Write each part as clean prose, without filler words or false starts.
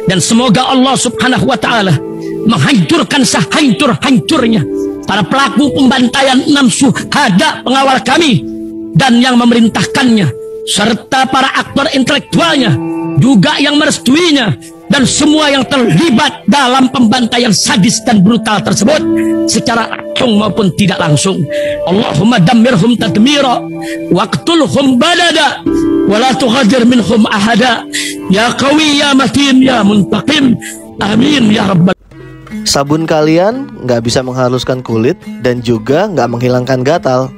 Dan semoga Allah subhanahu wa ta'ala menghancurkan sehancur-hancurnya para pelaku pembantaian 6 syuhada pengawal kami dan yang memerintahkannya, serta para aktor intelektualnya juga yang merestuinya, dan semua yang terlibat dalam pembantaian sadis dan brutal tersebut secara langsung maupun tidak langsung. Allahumma dammirhum tadmira waqtulhum badada wala tughadir minhum ahada ya qawi ya matin ya muntaqim, amin ya rabbal. Sabun kalian nggak bisa menghaluskan kulit dan juga nggak menghilangkan gatal.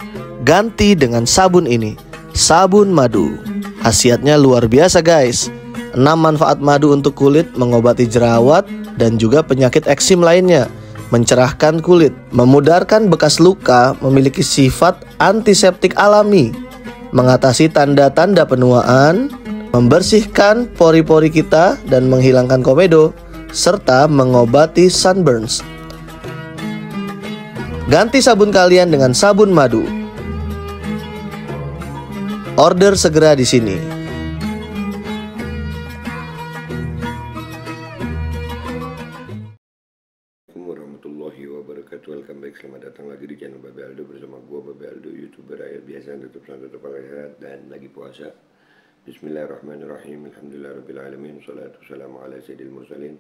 Ganti dengan sabun ini, sabun madu. Khasiatnya luar biasa guys. 6 manfaat madu untuk kulit: mengobati jerawat dan juga penyakit eksim lainnya, mencerahkan kulit, memudarkan bekas luka, memiliki sifat antiseptik alami, mengatasi tanda-tanda penuaan, membersihkan pori-pori kita dan menghilangkan komedo, serta mengobati sunburns. Ganti sabun kalian dengan sabun madu. Order segera di sini. Warahmatullahi wabarakatuh. Welcome back, selamat datang lagi di channel Babe Aldo bersama gua Babe Aldo, YouTuber rakyat biasa yang tetap sehat dan lagi puasa. Bismillahirrahmanirrahim. Alhamdulillahirabbil alamin. Shalatu wassalamu ala sayyidil mursalin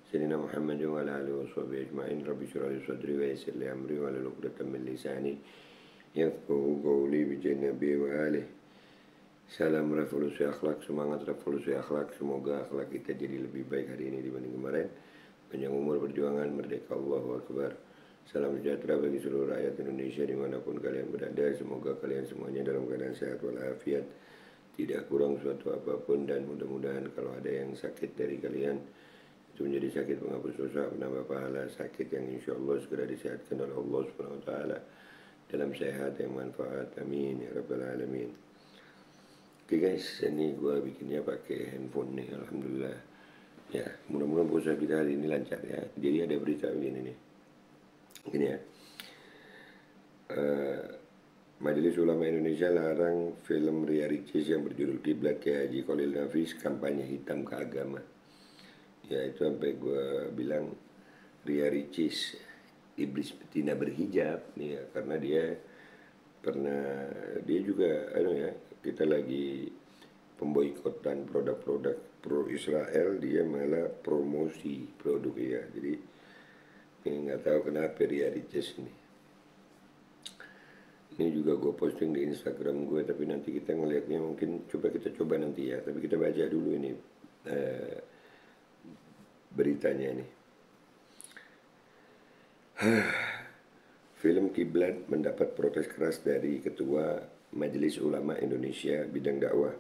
sayyidina Muhammad wa ala alihi washabihi ajmain. Rabbi shrah li sadri wa yassir li amri wa hlul 'uqdatam min lisani yafqahu qawli bi nabi wa alihi. Salam revolusi akhlak, semangat revolusi akhlak. Semoga akhlak kita jadi lebih baik hari ini dibanding kemarin. Panjang umur perjuangan, merdeka, Allahu Akbar. Salam sejahtera bagi seluruh rakyat Indonesia dimanapun kalian berada. Semoga kalian semuanya dalam keadaan sehat walafiat, tidak kurang suatu apapun, dan mudah-mudahan kalau ada yang sakit dari kalian itu menjadi sakit penghapus dosa, penambah pahala, sakit yang insya Allah segera disehatkan oleh Allah Subhanahu Wa Taala dalam sehat yang manfaat. Amin ya rabbal alamin. Oke guys, ini gue bikinnya pakai handphone nih, alhamdulillah. Ya, mudah-mudahan puasa kita hari ini lancar ya. Jadi ada berita begini nih. Gini ya. Majelis Ulama Indonesia larang film Ria Ricis yang berjudul Kiblat Kiai Haji Khalil Nafis kampanye hitam ke agama. Ya, itu sampai gue bilang Ria Ricis iblis betina berhijab nih ya, karena dia juga kita lagi pemboikotan produk-produk pro Israel, dia malah promosi produk ya. Jadi nggak tahu kenapa Ria Ricis ini juga gue posting di Instagram gue, tapi nanti kita ngelihatnya mungkin kita coba nanti ya, tapi kita baca dulu ini beritanya ini. Film Kiblat mendapat protes keras dari Ketua Majelis Ulama Indonesia bidang dakwah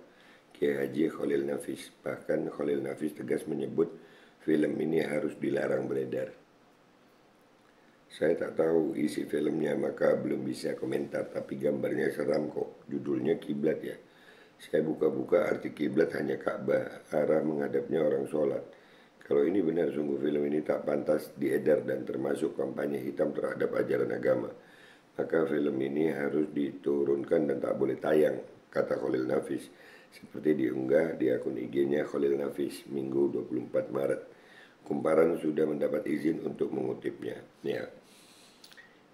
Kiai Haji Khalil Nafis. Bahkan Khalil Nafis tegas menyebut film ini harus dilarang beredar. Saya tak tahu isi filmnya maka belum bisa komentar, tapi gambarnya seram kok. Judulnya Kiblat ya. Saya buka-buka arti kiblat hanya Ka'bah, arah menghadapnya orang sholat. Kalau ini benar, sungguh film ini tak pantas diedar dan termasuk kampanye hitam terhadap ajaran agama. Maka film ini harus diturunkan dan tak boleh tayang, kata Khalil Nafis. Seperti diunggah di akun IG-nya Khalil Nafis Minggu 24 Maret. Kumparan sudah mendapat izin untuk mengutipnya.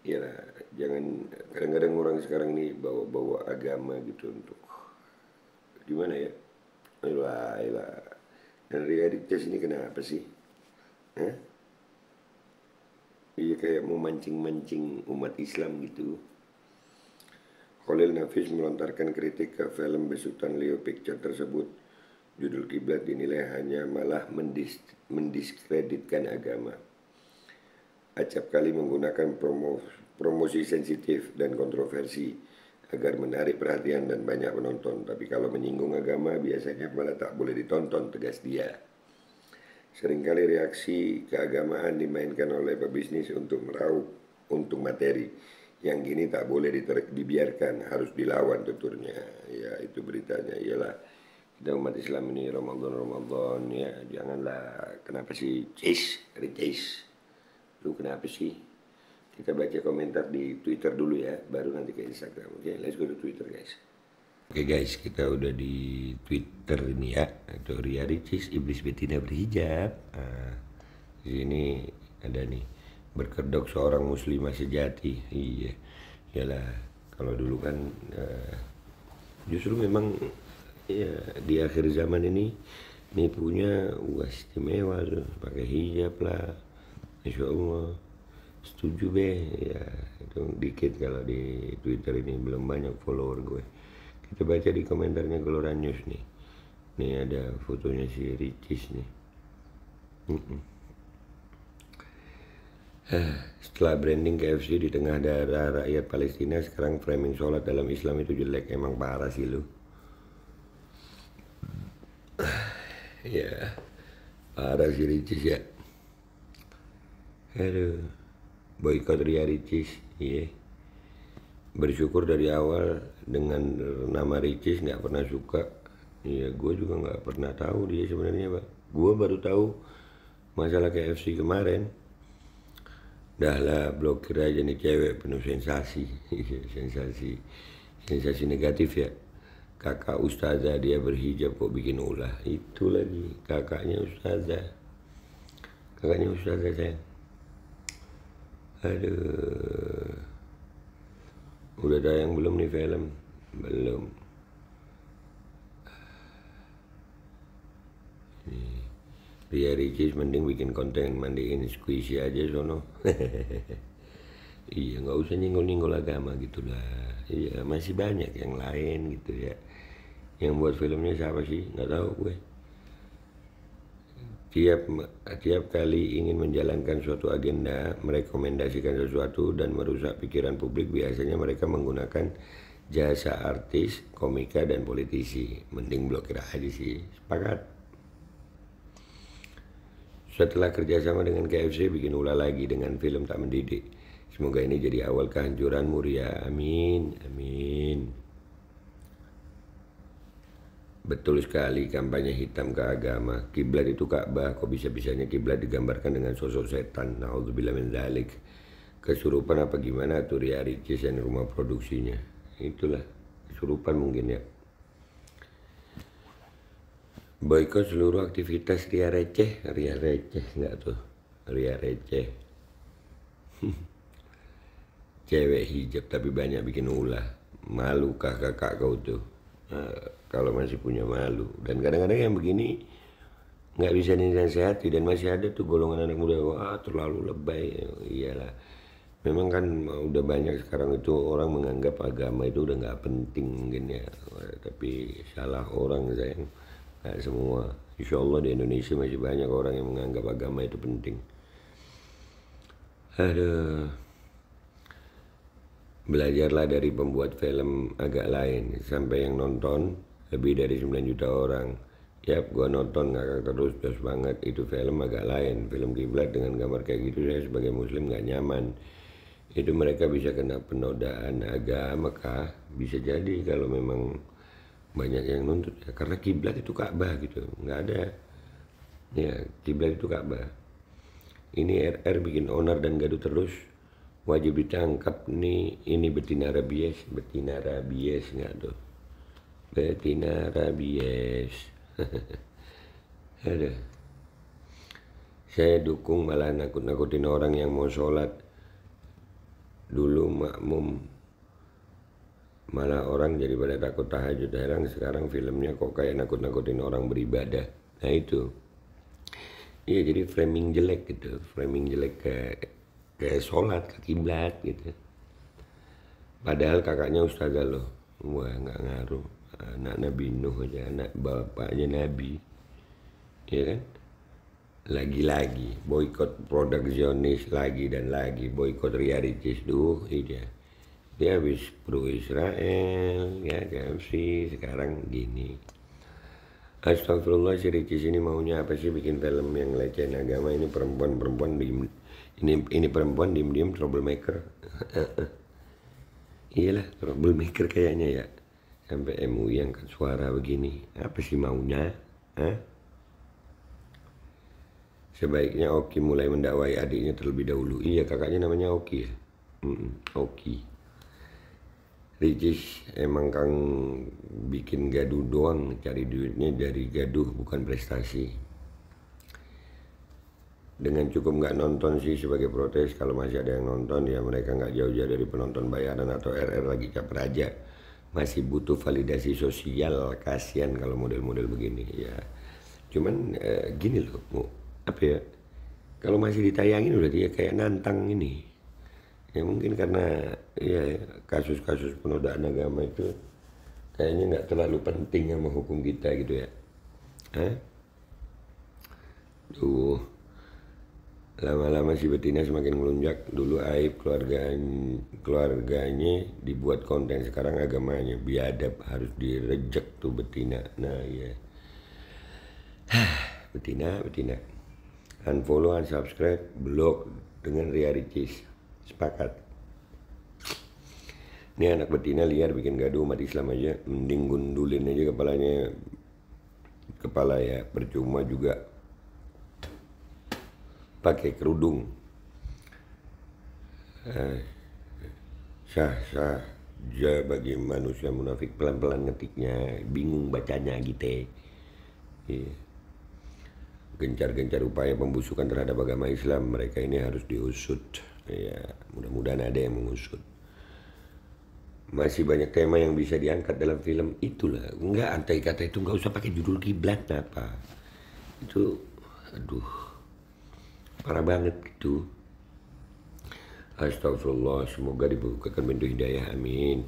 Ya, jangan, kadang-kadang orang sekarang ini bawa-bawa agama gitu untuk gimana ya? Ayolah. Dan Ria Ricis ini kenapa sih? Iya, kayak mau mancing-mancing umat Islam gitu. Khalil Nafis melontarkan kritik ke film besutan Leo Picture tersebut. Judul Kiblat dinilai hanya malah mendiskreditkan agama. Acap kali menggunakan promosi sensitif dan kontroversi agar menarik perhatian dan banyak penonton. Tapi kalau menyinggung agama biasanya malah tak boleh ditonton, tegas dia. Seringkali reaksi keagamaan dimainkan oleh pebisnis untuk meraup untung materi. Yang gini tak boleh dibiarkan, harus dilawan tuturnya. Ya, itu beritanya. Iyalah, kita umat Islam ini Ramadan ya, janganlah. Kenapa sih Ricis? Lu kenapa sih? Kita baca komentar di Twitter dulu ya, baru nanti ke Instagram. Oke, let's go to Twitter guys. Oke guys, kita udah di Twitter ini ya. Itu Ria Ricis, iblis betina berhijab. Nah, di sini ada nih, berkedok seorang muslimah sejati. Iya, iyalah. Kalau dulu kan justru memang ya di akhir zaman ini nipunya istimewa tuh, pakai hijab lah. Insya Allah setuju be ya, itu dikit kalau di Twitter ini, belum banyak follower gue. Kita baca di komentarnya Gelora News nih. Nih ada fotonya si Ricis nih. Setelah branding KFC di tengah darah rakyat Palestina, sekarang framing sholat dalam Islam itu jelek. Emang parah sih lu. Ya, parah si Ricis ya. Aduh, boykot Ria Ricis. Iya. Bersyukur dari awal dengan nama Ricis, nggak pernah suka. Iya, gue juga nggak pernah tahu dia sebenarnya, Pak. Gue baru tahu masalah KFC kemarin. Dah lah, blokir aja nih cewek, penuh sensasi. Sensasi negatif ya. Kakak ustazah dia berhijab kok bikin ulah. Itu lagi kakaknya ustazah. Kakaknya ustazah sayang. Aduh. Udah tayang belum nih film? Belum. Ria Ricis mending bikin konten mandiin squishy aja sono. Iya, nggak usah nyenggol-nyenggol agama gitulah. Iya, masih banyak yang lain gitu ya. Yang buat filmnya siapa sih? Nggak tahu gue. Tiap kali ingin menjalankan suatu agenda, merekomendasikan sesuatu dan merusak pikiran publik, biasanya mereka menggunakan jasa artis, komika, dan politisi. Mending blokir aja sih. Sepakat. Setelah kerjasama dengan KFC, bikin ulah lagi dengan film tak mendidik. Semoga ini jadi awal kehancuranmu, Ria. Amin. Amin. Betul sekali, kampanye hitam ke agama. Kiblat itu Ka'bah, kok bisa-bisanya kiblat digambarkan dengan sosok setan. Na'udzubillah min dzalik. Kesurupan apa gimana tuh Ria Ricis dan rumah produksinya. Itulah, kesurupan mungkin ya. Boykot seluruh aktivitas Ria receh. Ria receh enggak tuh? Ria receh. Cewek hijab tapi banyak bikin ulah. Malukah kakak kau tuh? Kalau masih punya malu. Dan kadang-kadang yang begini nggak bisa dinasehati, dan masih ada tuh golongan anak muda, wah terlalu lebay. Iyalah, memang kan udah banyak sekarang itu orang menganggap agama itu udah nggak penting mungkin ya. Tapi salah orang sayang, nggak semua. Insya Allah di Indonesia masih banyak orang yang menganggap agama itu penting. Aduh. Belajarlah dari pembuat film agak lain. Sampai yang nonton lebih dari 9 juta orang. Yap, gua nonton ngakak terus banget. Itu film agak lain. Film kiblat dengan gambar kayak gitu, saya sebagai muslim gak nyaman. Itu mereka bisa kena penodaan agama kah? Bisa jadi kalau memang banyak yang nuntut ya. Karena kiblat itu Ka'bah gitu. Nggak ada. Ya, kiblat itu Ka'bah. Ini RR bikin onar dan gaduh terus. Wajib ditangkap nih, ini betina rabies nggak tuh? Betina rabies. Aduh. Saya dukung, malah nakut-nakutin orang yang mau sholat. Dulu makmum, malah orang jadi pada takut tahajud. Sekarang filmnya kok kayak nakut-nakutin orang beribadah. Nah itu. Iya, jadi framing jelek gitu, framing jelek kayak sholat, ke kiblat gitu. Padahal kakaknya ustazah loh. Wah, nggak ngaruh. Anak Nabi Nuh aja, anak bapaknya Nabi. Ya kan? Lagi-lagi boykot produk Zionis, lagi dan lagi boykot Ria Ricis. Dia habis pro Israel ya, KFC, sekarang gini. Astagfirullah, si Ricis ini maunya apa sih bikin film yang lecehin agama? Ini perempuan ini perempuan diem troublemaker. Iyalah, troublemaker kayaknya ya. Sampai MUI angkat suara begini. Apa sih maunya? Sebaiknya Oki mulai mendakwai adiknya terlebih dahulu. Iya, kakaknya namanya Oki ya. Oki. Ricis emang Kang bikin gaduh doang, cari duitnya dari gaduh bukan prestasi. Dengan cukup nggak nonton sih sebagai protes, kalau masih ada yang nonton ya mereka nggak jauh-jauh dari penonton bayaran atau RR lagi caper aja. Masih butuh validasi sosial, kasihan kalau model-model begini ya. Cuman gini loh, apa ya, kalau masih ditayangin udah dia kayak nantang ini. Ya mungkin karena ya kasus-kasus penodaan agama itu kayaknya nggak terlalu penting sama hukum kita gitu ya. Tuh lama-lama si betina semakin melunjak. Dulu aib keluarganya dibuat konten, sekarang agamanya biadab, harus direjek tuh betina. Nah ya betina unfollow, unsubscribe, blok dengan Ria Ricis. Sepakat. Ini anak betina liar bikin gaduh umat Islam aja, mending gundulin aja kepala ya, percuma juga pakai kerudung. Sah aja bagi manusia munafik, pelan-pelan ngetiknya, bingung bacanya gitu. Iya. Gencar-gencar upaya pembusukan terhadap agama Islam, mereka ini harus diusut. Ya, mudah-mudahan ada yang mengusut. Masih banyak tema yang bisa diangkat dalam film, itulah. Enggak, antai kata itu nggak usah pakai judul kiblat apa. Itu, aduh, parah banget gitu. Astagfirullah, semoga dibukakan pintu hidayah, amin.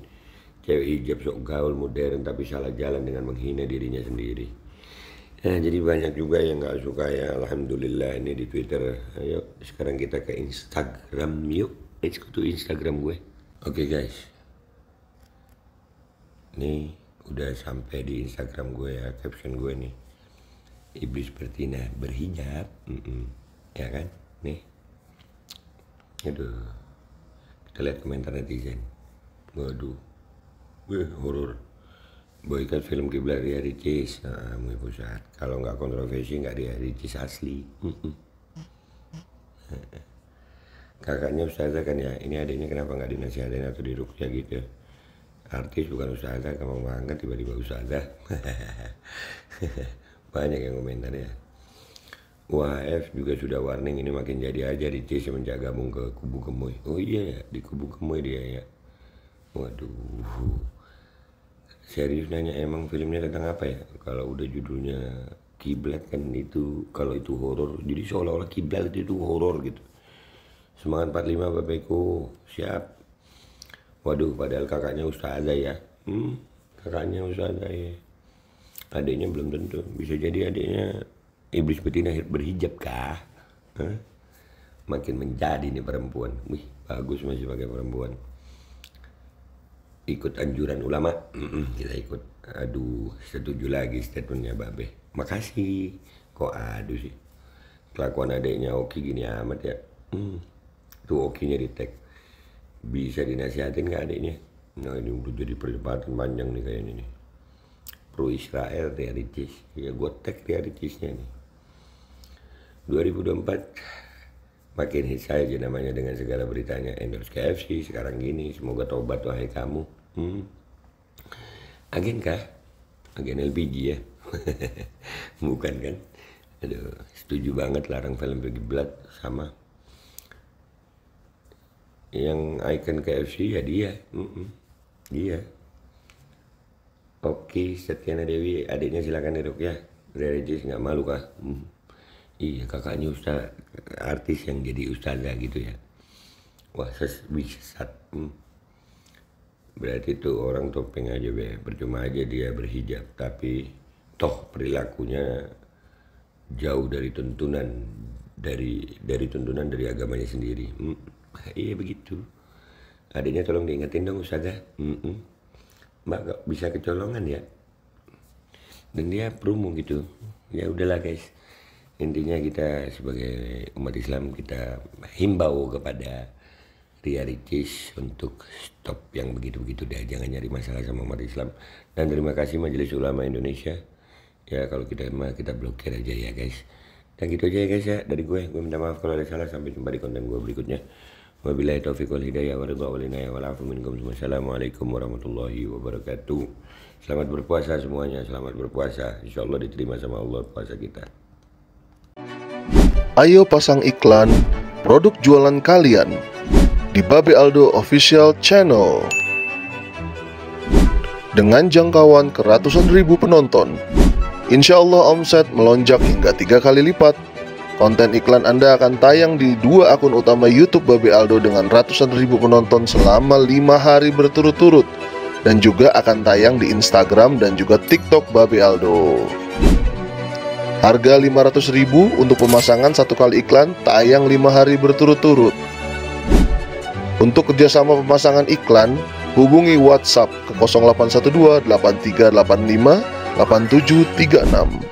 Cewek hijab sok gaul modern tapi salah jalan dengan menghina dirinya sendiri. Nah, jadi banyak juga yang nggak suka ya. Alhamdulillah ini di Twitter. Ayo sekarang kita ke Instagram yuk. Let's go to Instagram gue. Oke guys, nih udah sampai di Instagram gue ya. Caption gue nih, Iblis Betina berhijab, ya kan? Nih, aduh, kita lihat komentar netizen. Waduh, horor. Boykot film Kiblat Ria Ricis. Nah, MUI Pusat. Kalau nggak kontroversi nggak Ria Ricis asli. Kakaknya ustazah kan ya. Ini adiknya kenapa nggak dinasihatin atau diruqyah gitu? Artis bukan ustazah, kamu banget tiba-tiba ustazah. Banyak yang komentar ya. UHF juga sudah warning, ini makin jadi aja Ricis semenjak gabung ke kubu Gemoy. Oh iya ya, di kubu Gemoy dia ya. Waduh. Serius nanya, emang filmnya tentang apa ya? Kalau udah judulnya Kiblat kan itu, kalau itu horor, jadi seolah-olah Kiblat itu horor gitu. Semangat 45 Bapak siap. Waduh, padahal kakaknya ustazah ya. Kakaknya ustazah ya. Adiknya belum tentu, bisa jadi adiknya Iblis Betina berhijab kah? Makin menjadi nih perempuan. Wih, bagus masih pakai perempuan. Ikut anjuran ulama, kita ikut. Aduh, setuju lagi statementnya Babe. Makasih. Kok aduh sih, kelakuan adeknya Oki gini amat ya. Tuh Okinya di tag. Bisa dinasihatin gak adeknya? Nah ini udah jadi perdebatan panjang nih kayaknya nih. Pro Israel Ria Ricis. Ya gue tag Ria Ricisnya nih. 2024 makin hit saja namanya dengan segala beritanya. Endorse KFC sekarang gini. Semoga tobat wahai kamu. Agen kah? Agen LPG ya? Bukan kan? Aduh, setuju banget larang film Kiblat. Sama yang icon KFC ya dia. Dia. Oke, Setiana Dewi, adiknya silakan duduk ya. Ria Ricis nggak malu kah? Iya, kakaknya ustaz, artis yang jadi ustazah gitu ya. Wah, sesat. Berarti tuh orang topeng aja be, percuma aja dia berhijab, tapi toh perilakunya jauh dari tuntunan dari tuntunan dari agamanya sendiri. Iya begitu. Adiknya tolong diingetin dong ustazah. Mbak gak bisa kecolongan ya. Dan dia promo gitu. Ya udahlah guys. Intinya kita sebagai umat Islam kita himbau kepada Ria Ricis untuk stop yang begitu-begitu deh, jangan nyari masalah sama umat Islam. Dan terima kasih Majelis Ulama Indonesia. Ya kalau kita blokir aja ya guys. Dan gitu aja ya guys ya dari gue minta maaf kalau ada salah, sampai jumpa di konten gue berikutnya. Wabillahi taufiq wal hidayah wa ridha wal inayah wal afu minkum. Wassalamualaikum warahmatullahi wabarakatuh. Selamat berpuasa semuanya, selamat berpuasa. Insyaallah diterima sama Allah puasa kita. Ayo pasang iklan produk jualan kalian di Babe Aldo Official Channel dengan jangkauan ke ratusan ribu penonton. Insya Allah omset melonjak hingga 3 kali lipat. Konten iklan Anda akan tayang di 2 akun utama YouTube Babe Aldo dengan ratusan ribu penonton selama 5 hari berturut-turut, dan juga akan tayang di Instagram dan juga TikTok Babe Aldo. Harga 500.000 untuk pemasangan 1 kali iklan, tayang 5 hari berturut-turut. Untuk kerjasama pemasangan iklan, hubungi WhatsApp ke 0812 8385 8736.